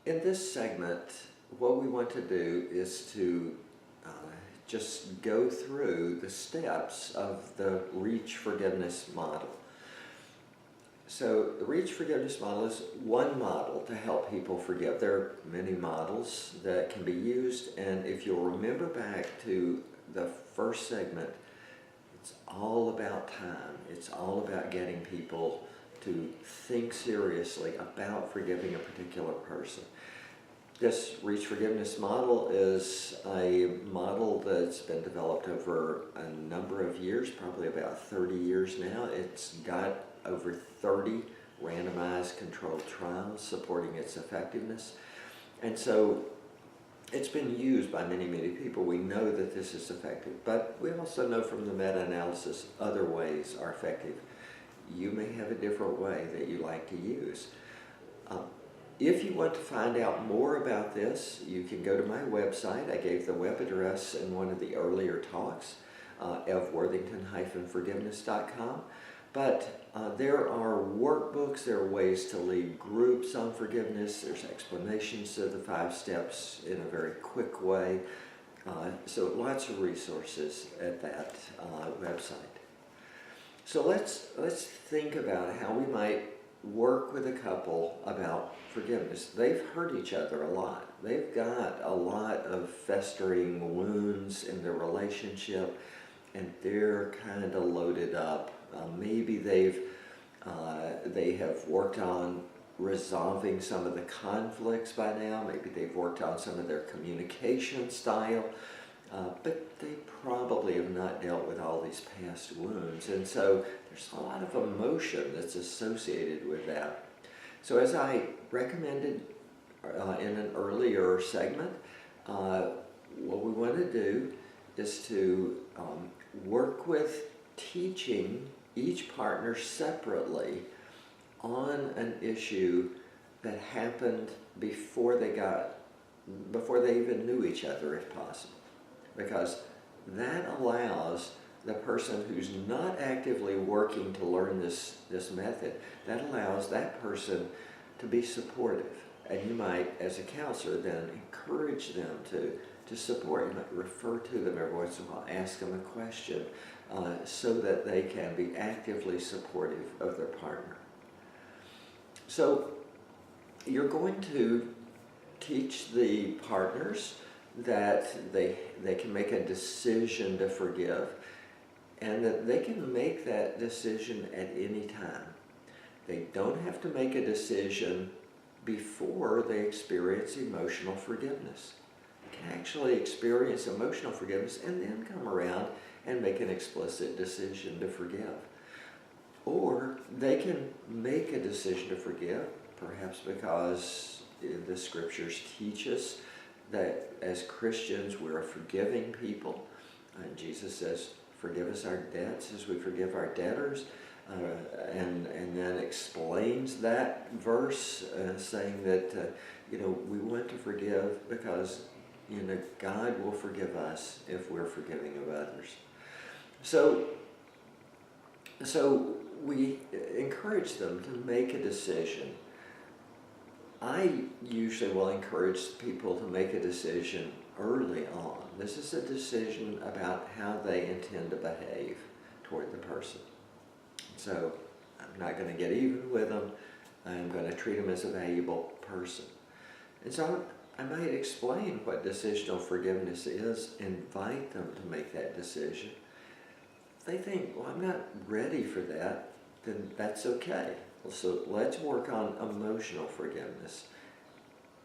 In this segment, what we want to do is to just go through the steps of the Reach Forgiveness model. So the Reach Forgiveness model is one model to help people forgive. There are many models that can be used, and if you'll remember back to the first segment, it's all about time. It's all about getting people to think seriously about forgiving a particular person. This Reach Forgiveness model is a model that's been developed over a number of years, probably about 30 years now. It's got over 30 randomized controlled trials supporting its effectiveness. And so it's been used by many, many people. We know that this is effective, but we also know from the meta-analysis other ways are effective. You may have a different way that you like to use. If you want to find out more about this, you can go to my website. I gave the web address in one of the earlier talks, of worthington-forgiveness.com. But there are workbooks, there are ways to lead groups on forgiveness, there's explanations of the 5 steps in a very quick way. So lots of resources at that website. So let's think about how we might work with a couple about forgiveness. They've hurt each other a lot. They've got a lot of festering wounds in their relationship, and they're kind of loaded up. Maybe they have worked on resolving some of the conflicts by now. Maybe they've worked on some of their communication style, but they probably have not dealt with all these past wounds. And so there's a lot of emotion that's associated with that. So as I recommended in an earlier segment, what we want to do is to work with teaching each partner separately on an issue that happened before they even knew each other, if possible. Because that allows the person who's not actively working to learn this method, that allows that person to be supportive. And you might, as a counselor, then encourage them to support. You might refer to them every once in a while, ask them a question, so that they can be actively supportive of their partner. So you're going to teach the partners that they can make a decision to forgive, and that they can make that decision at any time. They don't have to make a decision before they experience emotional forgiveness. They can actually experience emotional forgiveness and then come around and make an explicit decision to forgive. Or they can make a decision to forgive, perhaps because the scriptures teach us that as Christians we're a forgiving people. And Jesus says, forgive us our debts as we forgive our debtors. And then explains that verse, saying that we want to forgive because God will forgive us if we're forgiving of others. So we encourage them to make a decision. I usually will encourage people to make a decision early on. This is a decision about how they intend to behave toward the person. So I'm not going to get even with them. I'm going to treat them as a valuable person. And so I might explain what decisional forgiveness is, invite them to make that decision. If they think, well, I'm not ready for that, then that's okay. So let's work on emotional forgiveness.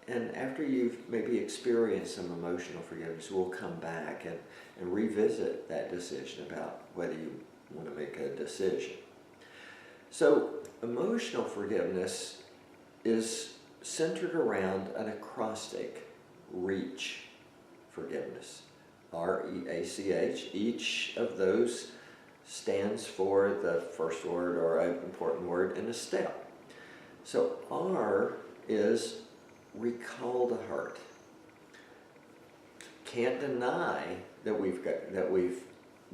And after you've maybe experienced some emotional forgiveness, we'll come back and revisit that decision about whether you want to make a decision. So emotional forgiveness is centered around an acrostic, reach forgiveness, R-E-A-C-H. Each of those stands for the first word or an important word in a step. So R is recall the hurt. Can't deny that we've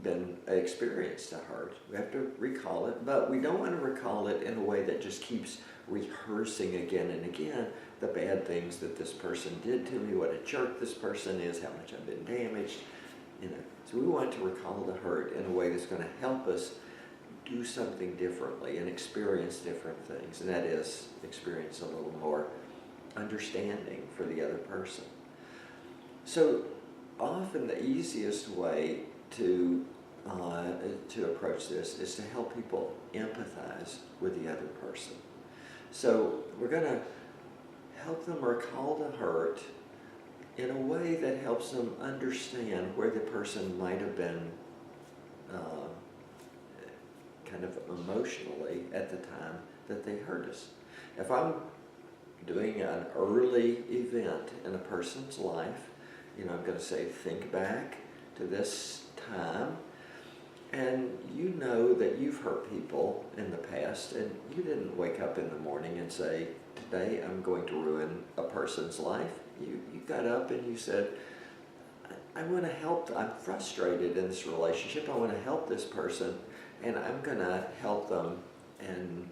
been experienced a hurt. We have to recall it, but we don't want to recall it in a way that just keeps rehearsing again and again the bad things that this person did to me, what a jerk this person is, how much I've been damaged, you know. So we want to recall the hurt in a way that's going to help us do something differently and experience different things, and that is experience a little more understanding for the other person. So often the easiest way to approach this is to help people empathize with the other person. So we're going to help them recall the hurt in a way that helps them understand where the person might have been kind of emotionally at the time that they hurt us. If I'm doing an early event in a person's life, you know, I'm going to say, think back to this time, and you know that you've hurt people in the past, and you didn't wake up in the morning and say, today I'm going to ruin a person's life. You got up and you said, I want to help, I'm frustrated in this relationship, I want to help this person, and I'm going to help them, and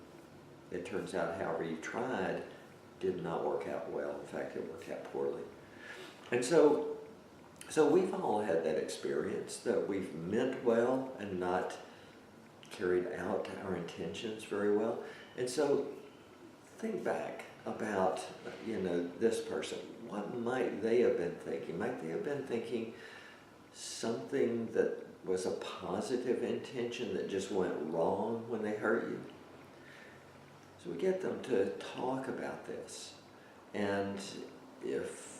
it turns out however you tried did not work out well. In fact, it worked out poorly. And so we've all had that experience that we've meant well and not carried out our intentions very well. And so think back about, you know, this person. What might they have been thinking? Might they have been thinking something that was a positive intention that just went wrong when they hurt you? So we get them to talk about this. And if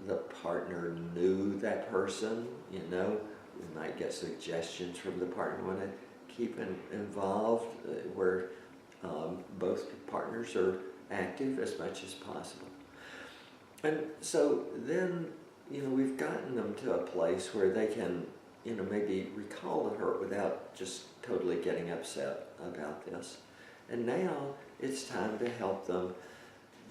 the partner knew that person, you know, we might get suggestions from the partner. We want to keep involved where both partners are active as much as possible. And so then, you know, we've gotten them to a place where they can, you know, maybe recall the hurt without just totally getting upset about this. And now it's time to help them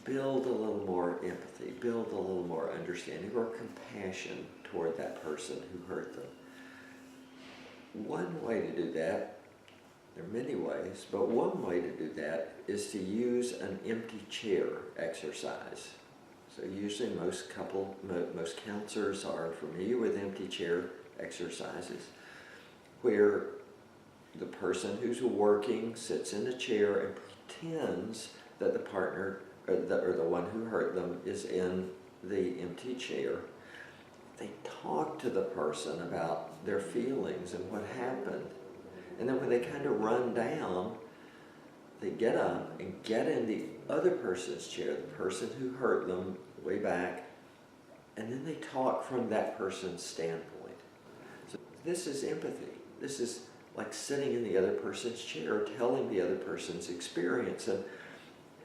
build a little more empathy, build a little more understanding or compassion toward that person who hurt them. One way to do that, there are many ways, but one way to do that is to use an empty chair exercise. So usually most counselors are familiar with empty chair exercises, where the person who's working sits in a chair and pretends that the partner or the one who hurt them is in the empty chair. They talk to the person about their feelings and what happened. And then when they kind of run down, they get up and get in the other person's chair, the person who hurt them way back, and then they talk from that person's standpoint. So this is empathy. This is like sitting in the other person's chair, telling the other person's experience.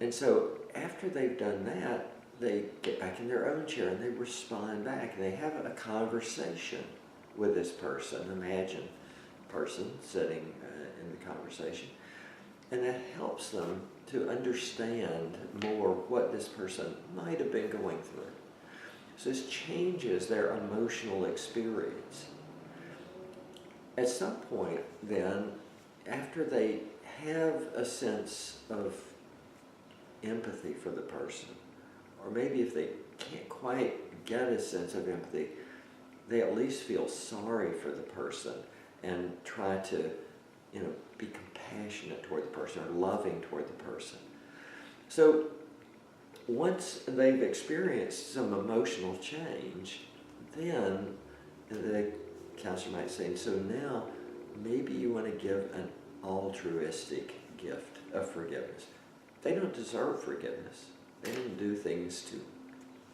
And so after they've done that, they get back in their own chair and they respond back, and they have a conversation with this person. Imagine a person sitting in the conversation, and that helps them to understand more what this person might have been going through. So this changes their emotional experience. At some point then, after they have a sense of empathy for the person, or maybe if they can't quite get a sense of empathy, they at least feel sorry for the person and try to, you know, be compassionate toward the person or loving toward the person. So once they've experienced some emotional change, then the counselor might say, so now maybe you want to give an altruistic gift of forgiveness. They don't deserve forgiveness. They didn't do things to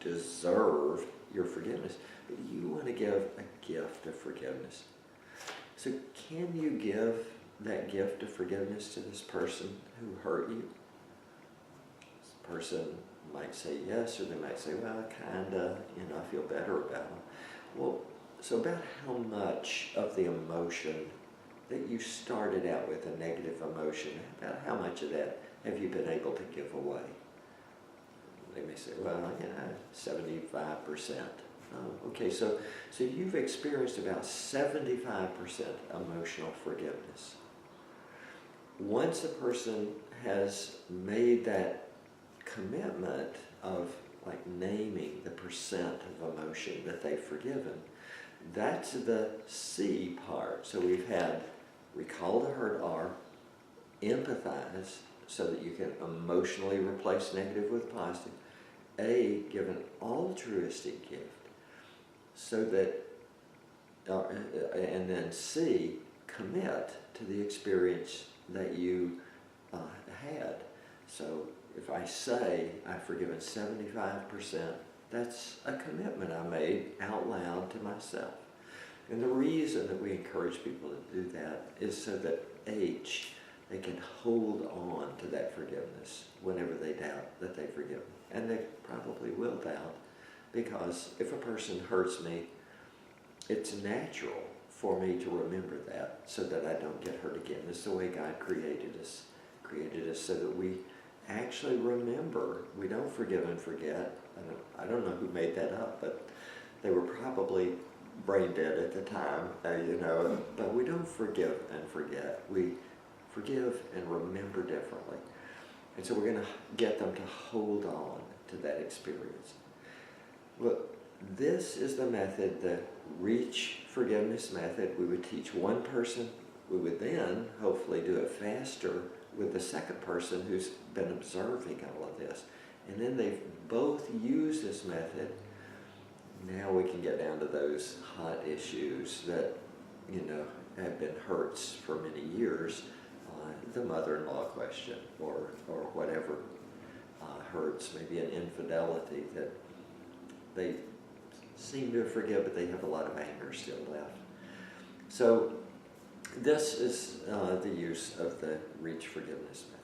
deserve your forgiveness, but you want to give a gift of forgiveness. So can you give that gift of forgiveness to this person who hurt you? This person might say yes, or they might say, well, kinda, you know, I feel better about them. Well, so about how much of the emotion that you started out with, a negative emotion, about how much of that have you been able to give away? They may say, well, yeah, 75%. Oh, okay, so you've experienced about 75% emotional forgiveness. Once a person has made that commitment of like naming the percent of emotion that they've forgiven, that's the C part. So we've had recall the hurt R, empathize so that you can emotionally replace negative with positive. A, give an altruistic gift so that, and then C, commit to the experience that you had. So if I say I've forgiven 75%, that's a commitment I made out loud to myself. And the reason that we encourage people to do that is so that H, they can hold on to that forgiveness whenever they doubt that they've forgiven. And they probably will doubt, because if a person hurts me, it's natural for me to remember that so that I don't get hurt again. It's the way God created us so that we actually remember. We don't forgive and forget. I don't know who made that up, but they were probably brain dead at the time, but we don't forgive and forget. We forgive and remember differently. And so we're going to get them to hold on to that experience. Well, this is the method, the reach forgiveness method. We would teach one person. We would then hopefully do it faster with the second person who's been observing all of this. And then they've both used this method. Now we can get down to those hot issues that, have been hurts for many years. The mother-in-law question or whatever hurts, maybe an infidelity that they seem to forgive, but they have a lot of anger still left. So this is the use of the reach forgiveness method.